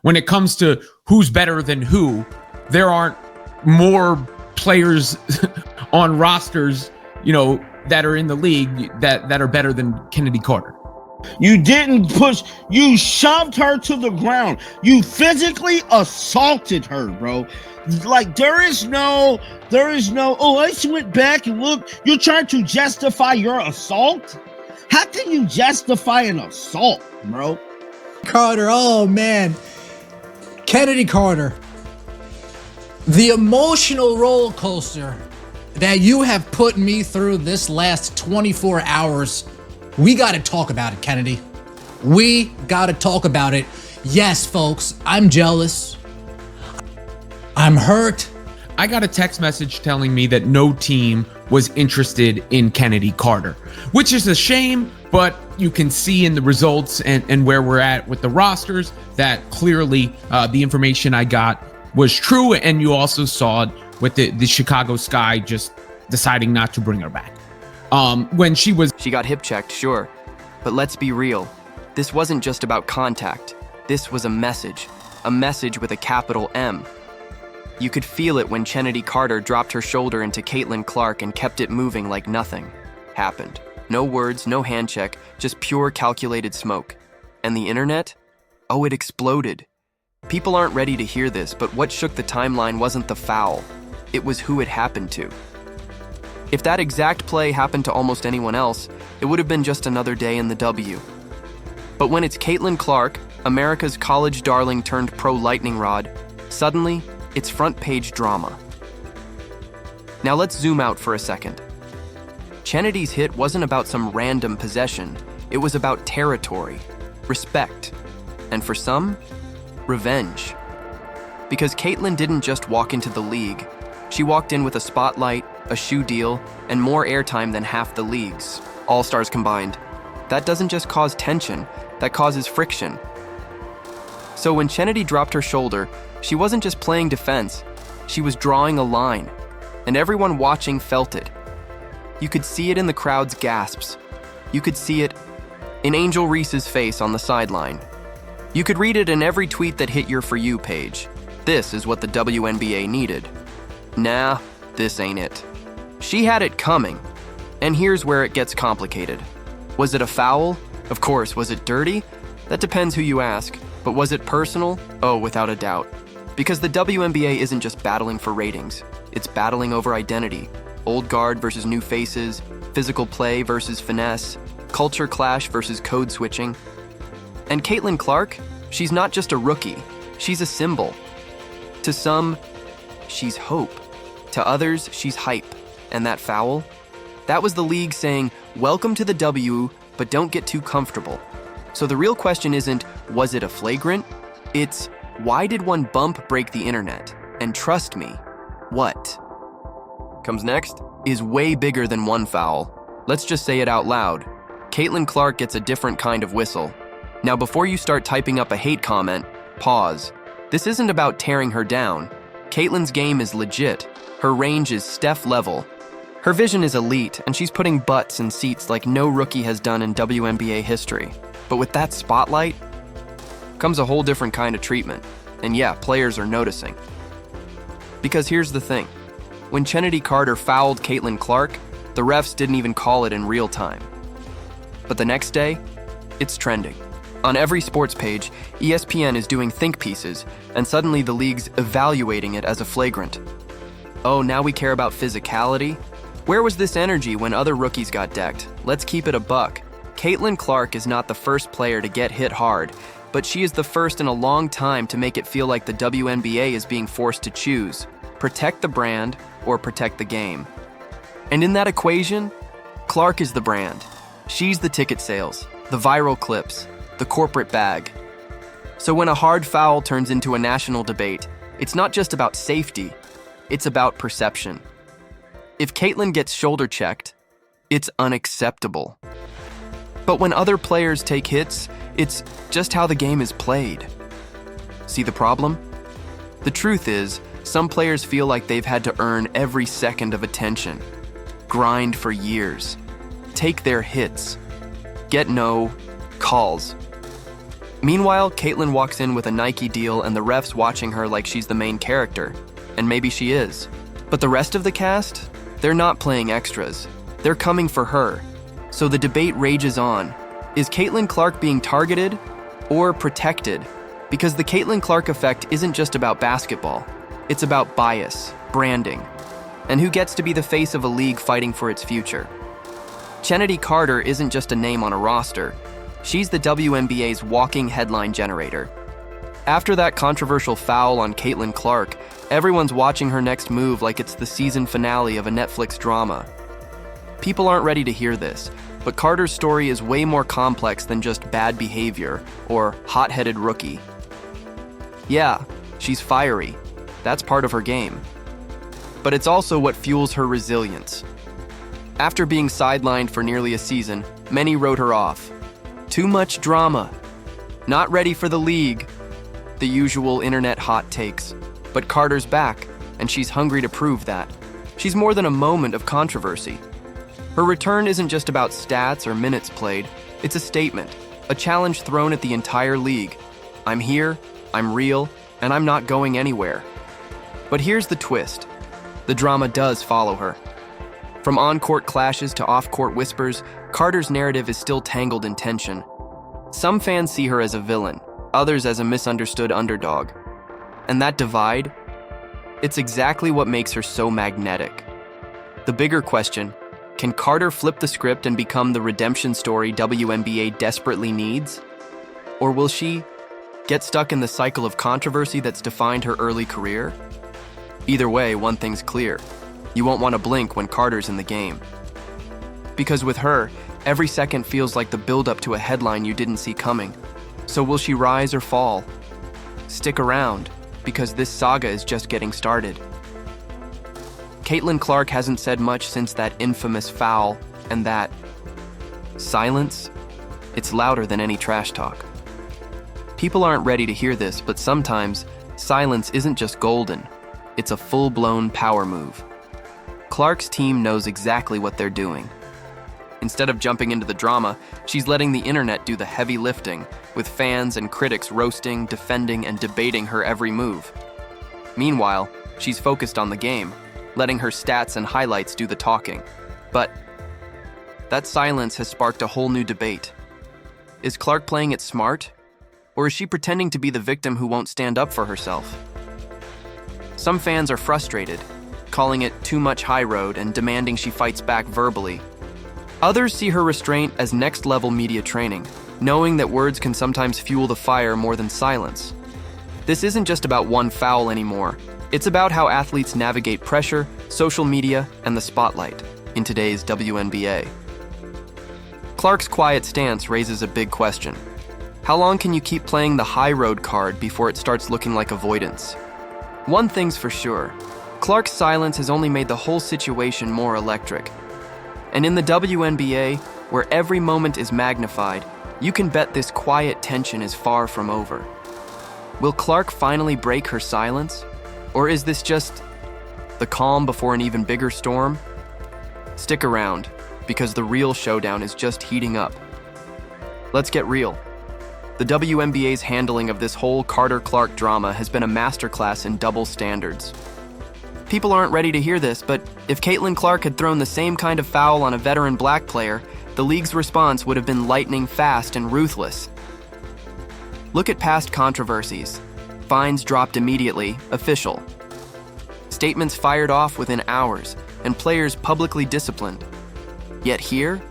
when it comes to who's better than who, there aren't more players on rosters, that are in the league that are better than Chennedy Carter. You didn't push, you shoved her to the ground. You physically assaulted her, bro. Like there is no, oh, I just went back and look. You're trying to justify your assault? How can you justify an assault, bro? Carter, oh man. Chennedy Carter. The emotional roller coaster that you have put me through this last 24 hours. We got to talk about it, Chennedy. We got to talk about it. Yes, folks, I'm jealous. I'm hurt. I got a text message telling me that no team was interested in Chennedy Carter, which is a shame, but you can see in the results and where we're at with the rosters that clearly the information I got was true. And you also saw it with the Chicago Sky just deciding not to bring her back. When she got hip checked, sure. But let's be real. This wasn't just about contact. This was a message with a capital M. You could feel it when Chennedy Carter dropped her shoulder into Caitlin Clark and kept it moving like nothing happened. No words, no hand check, just pure calculated smoke. And the internet? Oh, it exploded. People aren't ready to hear this, but what shook the timeline wasn't the foul. It was who it happened to. If that exact play happened to almost anyone else, it would have been just another day in the W. But when it's Caitlin Clark, America's college darling turned pro lightning rod, suddenly, it's front page drama. Now let's zoom out for a second. Chennedy's hit wasn't about some random possession. It was about territory, respect, and for some, revenge. Because Caitlin didn't just walk into the league. She walked in with a spotlight, a shoe deal, and more airtime than half the leagues, all-stars combined. That doesn't just cause tension, that causes friction. So when Chennedy dropped her shoulder, she wasn't just playing defense, she was drawing a line, and everyone watching felt it. You could see it in the crowd's gasps. You could see it in Angel Reese's face on the sideline. You could read it in every tweet that hit your For You page. This is what the WNBA needed. Nah, this ain't it. She had it coming. And here's where it gets complicated. Was it a foul? Of course. Was it dirty? That depends who you ask. But was it personal? Oh, without a doubt. Because the WNBA isn't just battling for ratings. It's battling over identity. Old guard versus new faces, physical play versus finesse, culture clash versus code switching. And Caitlin Clark, she's not just a rookie. She's a symbol. To some, she's hope. To others, she's hype. And that foul? That was the league saying, welcome to the W, but don't get too comfortable. So the real question isn't, was it a flagrant? It's, why did one bump break the internet? And trust me, what comes next is way bigger than one foul. Let's just say it out loud. Caitlin Clark gets a different kind of whistle. Now before you start typing up a hate comment, pause. This isn't about tearing her down. Caitlin's game is legit. Her range is Steph level. Her vision is elite, and she's putting butts in seats like no rookie has done in WNBA history. But with that spotlight comes a whole different kind of treatment. And yeah, players are noticing. Because here's the thing. When Chennedy Carter fouled Caitlin Clark, the refs didn't even call it in real time. But the next day, it's trending. On every sports page, ESPN is doing think pieces, and suddenly the league's evaluating it as a flagrant. Oh, now we care about physicality? Where was this energy when other rookies got decked? Let's keep it a buck. Caitlin Clark is not the first player to get hit hard, but she is the first in a long time to make it feel like the WNBA is being forced to choose. Protect the brand or protect the game. And in that equation, Clark is the brand. She's the ticket sales, the viral clips, the corporate bag. So when a hard foul turns into a national debate, it's not just about safety, it's about perception. If Caitlin gets shoulder checked, it's unacceptable. But when other players take hits, it's just how the game is played. See the problem? The truth is, some players feel like they've had to earn every second of attention, grind for years, take their hits, get no calls. Meanwhile, Caitlyn walks in with a Nike deal and the refs watching her like she's the main character. And maybe she is. But the rest of the cast? They're not playing extras. They're coming for her. So the debate rages on. Is Caitlyn Clark being targeted or protected? Because the Caitlyn Clark effect isn't just about basketball. It's about bias, branding, and who gets to be the face of a league fighting for its future. Chennedy Carter isn't just a name on a roster. She's the WNBA's walking headline generator. After that controversial foul on Caitlyn Clark, everyone's watching her next move like it's the season finale of a Netflix drama. People aren't ready to hear this, but Carter's story is way more complex than just bad behavior or hot-headed rookie. Yeah, she's fiery. That's part of her game. But it's also what fuels her resilience. After being sidelined for nearly a season, many wrote her off. Too much drama. Not ready for the league. The usual internet hot takes. But Carter's back, and she's hungry to prove that. She's more than a moment of controversy. Her return isn't just about stats or minutes played. It's a statement, a challenge thrown at the entire league. I'm here, I'm real, and I'm not going anywhere. But here's the twist. The drama does follow her. From on-court clashes to off-court whispers, Carter's narrative is still tangled in tension. Some fans see her as a villain, others as a misunderstood underdog. And that divide? It's exactly what makes her so magnetic. The bigger question, can Carter flip the script and become the redemption story WNBA desperately needs? Or will she get stuck in the cycle of controversy that's defined her early career? Either way, one thing's clear. You won't want to blink when Carter's in the game. Because with her, every second feels like the build-up to a headline you didn't see coming. So will she rise or fall? Stick around, because this saga is just getting started. Caitlyn Clark hasn't said much since that infamous foul, and that silence, it's louder than any trash talk. People aren't ready to hear this, but sometimes silence isn't just golden. It's a full-blown power move. Clark's team knows exactly what they're doing. Instead of jumping into the drama, she's letting the internet do the heavy lifting, with fans and critics roasting, defending, and debating her every move. Meanwhile, she's focused on the game, letting her stats and highlights do the talking. But that silence has sparked a whole new debate. Is Clark playing it smart? Or is she pretending to be the victim who won't stand up for herself? Some fans are frustrated, calling it too much high road and demanding she fights back verbally. Others see her restraint as next-level media training, knowing that words can sometimes fuel the fire more than silence. This isn't just about one foul anymore. It's about how athletes navigate pressure, social media, and the spotlight in today's WNBA. Clark's quiet stance raises a big question. How long can you keep playing the high road card before it starts looking like avoidance? One thing's for sure. Clark's silence has only made the whole situation more electric. And in the WNBA, where every moment is magnified, you can bet this quiet tension is far from over. Will Clark finally break her silence? Or is this just the calm before an even bigger storm? Stick around, because the real showdown is just heating up. Let's get real. The WNBA's handling of this whole Carter-Clark drama has been a masterclass in double standards. People aren't ready to hear this, but if Caitlyn Clark had thrown the same kind of foul on a veteran black player, the league's response would have been lightning fast and ruthless. Look at past controversies. Fines dropped immediately, official. Statements fired off within hours, and players publicly disciplined. Yet here,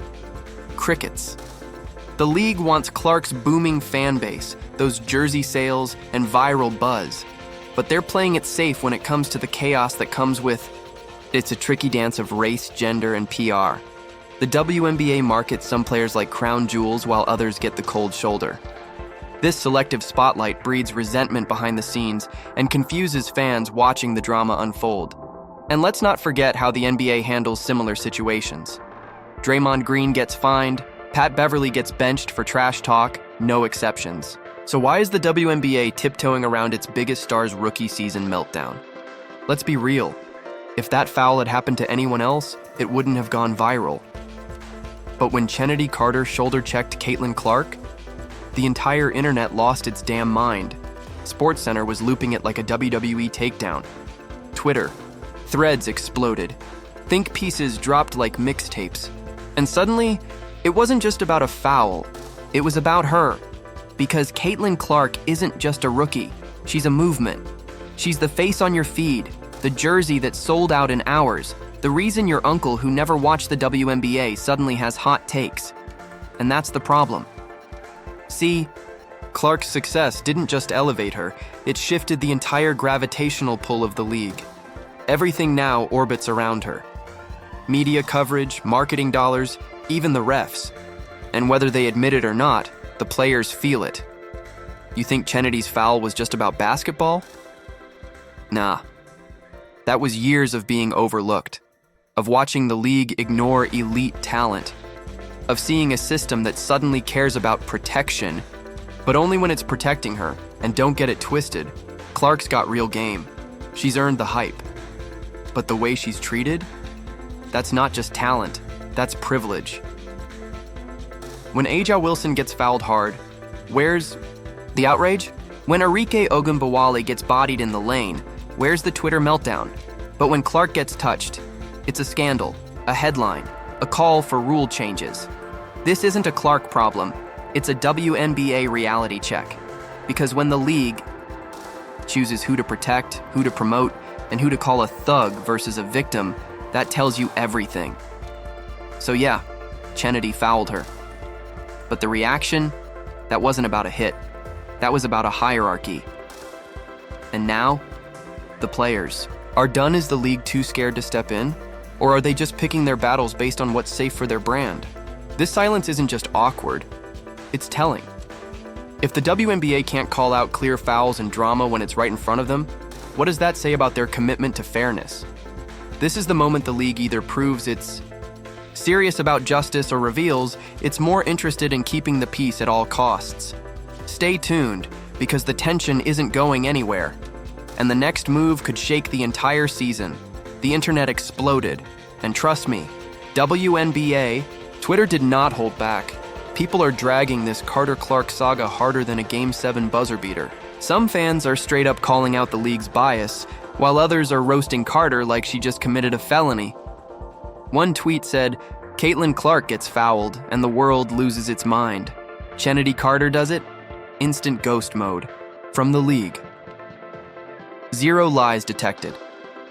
crickets. The league wants Clark's booming fan base, those jersey sales, and viral buzz. But they're playing it safe when it comes to the chaos that comes with it's a tricky dance of race, gender, and PR. The WNBA markets some players like crown jewels while others get the cold shoulder. This selective spotlight breeds resentment behind the scenes and confuses fans watching the drama unfold. And let's not forget how the NBA handles similar situations. Draymond Green gets fined, Pat Beverly gets benched for trash talk, no exceptions. So why is the WNBA tiptoeing around its biggest star's rookie season meltdown? Let's be real. If that foul had happened to anyone else, it wouldn't have gone viral. But when Chennedy Carter shoulder-checked Caitlyn Clark, The entire internet lost its damn mind. SportsCenter was looping it like a WWE takedown. Twitter, threads exploded. Think pieces dropped like mixtapes. And suddenly, it wasn't just about a foul. It was about her. Because Caitlin Clark isn't just a rookie. She's a movement. She's the face on your feed, the jersey that sold out in hours, the reason your uncle who never watched the WNBA suddenly has hot takes. And that's the problem. See, Clark's success didn't just elevate her, it shifted the entire gravitational pull of the league. Everything now orbits around her. Media coverage, marketing dollars, even the refs. And whether they admit it or not, the players feel it. You think Chennedy's foul was just about basketball? Nah. That was years of being overlooked, of watching the league ignore elite talent, of seeing a system that suddenly cares about protection, but only when it's protecting her. And don't get it twisted, Clark's got real game. She's earned the hype. But the way she's treated? That's not just talent, that's privilege. When Aja Wilson gets fouled hard, where's the outrage? When Arike Ogunbowale gets bodied in the lane, where's the Twitter meltdown? But when Clark gets touched, it's a scandal, a headline, a call for rule changes. This isn't a Clark problem, it's a WNBA reality check. Because when the league chooses who to protect, who to promote, and who to call a thug versus a victim, that tells you everything. So yeah, Chennedy fouled her. But the reaction, that wasn't about a hit. That was about a hierarchy. And now, the players. Are done is the league too scared to step in? Or are they just picking their battles based on what's safe for their brand? This silence isn't just awkward, it's telling. If the WNBA can't call out clear fouls and drama when it's right in front of them, what does that say about their commitment to fairness? This is the moment the league either proves it's serious about justice or reveals it's more interested in keeping the peace at all costs. Stay tuned, because the tension isn't going anywhere. And the next move could shake the entire season. The internet exploded. And trust me, WNBA, Twitter did not hold back. People are dragging this Carter-Clark saga harder than a Game 7 buzzer beater. Some fans are straight up calling out the league's bias, while others are roasting Carter like she just committed a felony. One tweet said, Caitlin Clark gets fouled and the world loses its mind. Chennedy Carter does it? Instant ghost mode. From the league. Zero lies detected.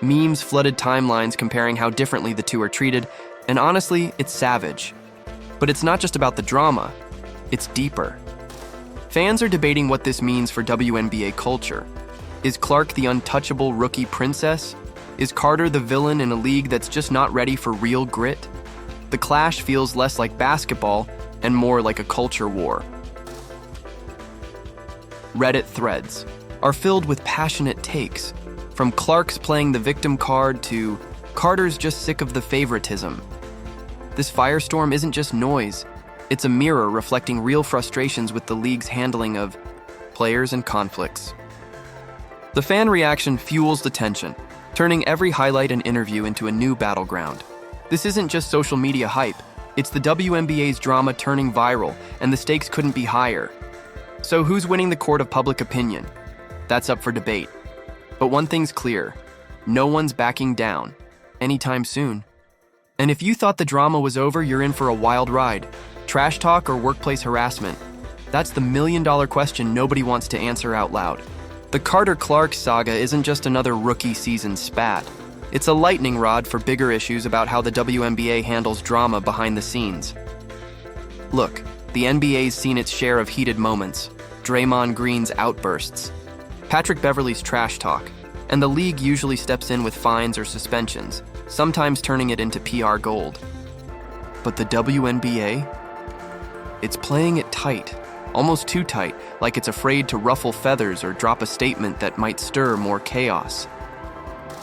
Memes flooded timelines comparing how differently the two are treated, and honestly, it's savage. But it's not just about the drama, it's deeper. Fans are debating what this means for WNBA culture. Is Clark the untouchable rookie princess? Is Carter the villain in a league that's just not ready for real grit? The clash feels less like basketball and more like a culture war. Reddit threads are filled with passionate takes, from Clark's playing the victim card to Carter's just sick of the favoritism. This firestorm isn't just noise, it's a mirror reflecting real frustrations with the league's handling of players and conflicts. The fan reaction fuels the tension, turning every highlight and interview into a new battleground. This isn't just social media hype, it's the WNBA's drama turning viral, and the stakes couldn't be higher. So who's winning the court of public opinion? That's up for debate. But one thing's clear, no one's backing down, anytime soon. And if you thought the drama was over, you're in for a wild ride. Trash talk or workplace harassment? That's the million-dollar question nobody wants to answer out loud. The Carter-Clark saga isn't just another rookie season spat. It's a lightning rod for bigger issues about how the WNBA handles drama behind the scenes. Look, the NBA's seen its share of heated moments, Draymond Green's outbursts, Patrick Beverley's trash talk, and the league usually steps in with fines or suspensions, sometimes turning it into PR gold. But the WNBA? It's playing it tight, almost too tight, like it's afraid to ruffle feathers or drop a statement that might stir more chaos.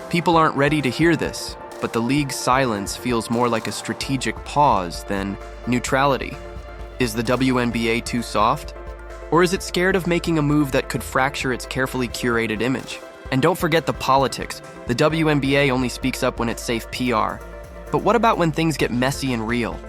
People aren't ready to hear this, but the league's silence feels more like a strategic pause than neutrality. Is the WNBA too soft? Or is it scared of making a move that could fracture its carefully curated image? And don't forget the politics. The WNBA only speaks up when it's safe PR. But what about when things get messy and real?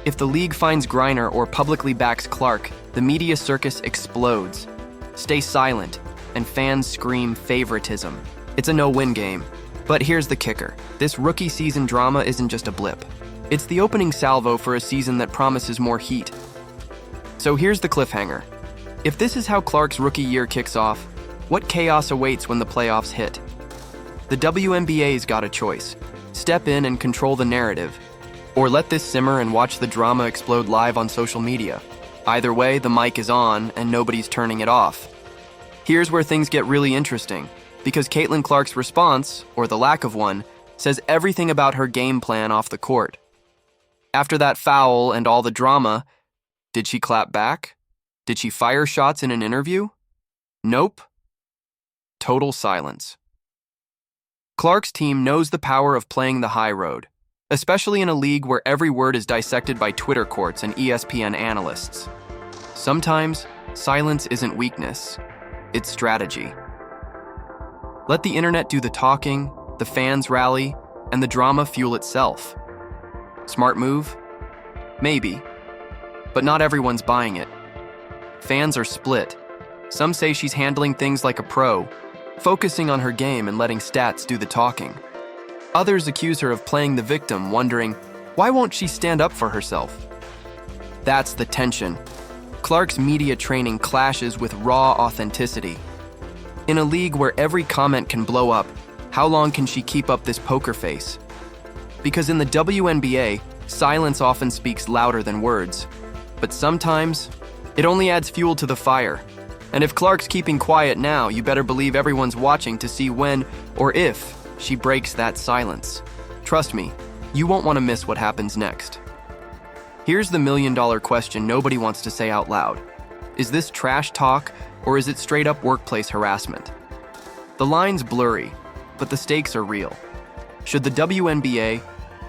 If the league finds Griner or publicly backs Clark, the media circus explodes. Stay silent, and fans scream favoritism. It's a no-win game. But here's the kicker. This rookie season drama isn't just a blip. It's the opening salvo for a season that promises more heat. So here's the cliffhanger. If this is how Clark's rookie year kicks off, what chaos awaits when the playoffs hit? The WNBA's got a choice. Step in and control the narrative, or let this simmer and watch the drama explode live on social media. Either way, the mic is on and nobody's turning it off. Here's where things get really interesting, because Caitlin Clark's response, or the lack of one, says everything about her game plan off the court. After that foul and all the drama, did she clap back? Did she fire shots in an interview? Nope. Total silence. Clark's team knows the power of playing the high road, especially in a league where every word is dissected by Twitter courts and ESPN analysts. Sometimes, silence isn't weakness, it's strategy. Let the internet do the talking, the fans rally, and the drama fuel itself. Smart move? Maybe. But not everyone's buying it. Fans are split. Some say she's handling things like a pro, focusing on her game and letting stats do the talking. Others accuse her of playing the victim, wondering, why won't she stand up for herself? That's the tension. Clark's media training clashes with raw authenticity. In a league where every comment can blow up, how long can she keep up this poker face? Because in the WNBA, silence often speaks louder than words. But sometimes, it only adds fuel to the fire. And if Clark's keeping quiet now, you better believe everyone's watching to see when, or if, she breaks that silence. Trust me, you won't want to miss what happens next. Here's the million-dollar question nobody wants to say out loud. Is this trash talk, or is it straight-up workplace harassment? The line's blurry, but the stakes are real. Should the WNBA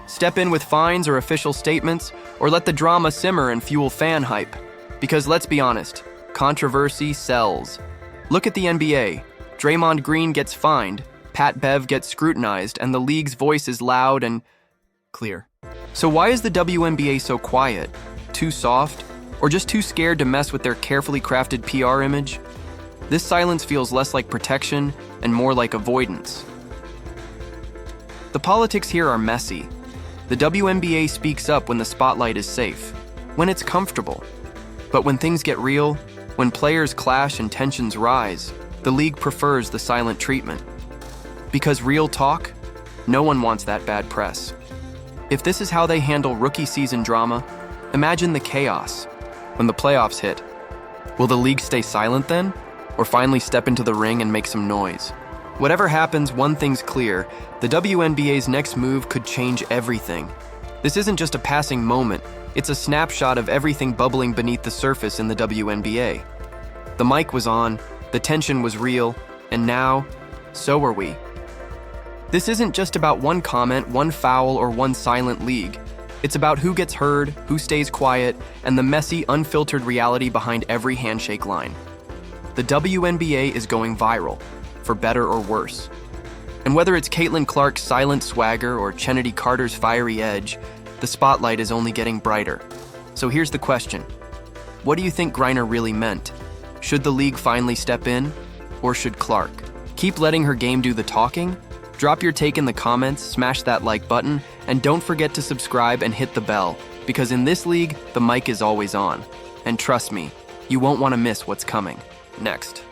step in with fines or official statements, or let the drama simmer and fuel fan hype? Because let's be honest, controversy sells. Look at the NBA. Draymond Green gets fined, Pat Bev gets scrutinized, and the league's voice is loud and clear. So why is the WNBA so quiet? Too soft? Or just too scared to mess with their carefully crafted PR image? This silence feels less like protection and more like avoidance. The politics here are messy. The WNBA speaks up when the spotlight is safe, when it's comfortable. But when things get real, when players clash and tensions rise, the league prefers the silent treatment. Because real talk, no one wants that bad press. If this is how they handle rookie season drama, imagine the chaos when the playoffs hit. Will the league stay silent then? Or finally step into the ring and make some noise? Whatever happens, one thing's clear. The WNBA's next move could change everything. This isn't just a passing moment. It's a snapshot of everything bubbling beneath the surface in the WNBA. The mic was on, the tension was real, and now, so are we. This isn't just about one comment, one foul, or one silent league. It's about who gets heard, who stays quiet, and the messy, unfiltered reality behind every handshake line. The WNBA is going viral, for better or worse. And whether it's Caitlin Clark's silent swagger or Chennedy Carter's fiery edge, the spotlight is only getting brighter. So here's the question. What do you think Griner really meant? Should the league finally step in? Or should Clark keep letting her game do the talking? Drop your take in the comments, smash that like button, and don't forget to subscribe and hit the bell, because in this league, the mic is always on. And trust me, you won't want to miss what's coming next.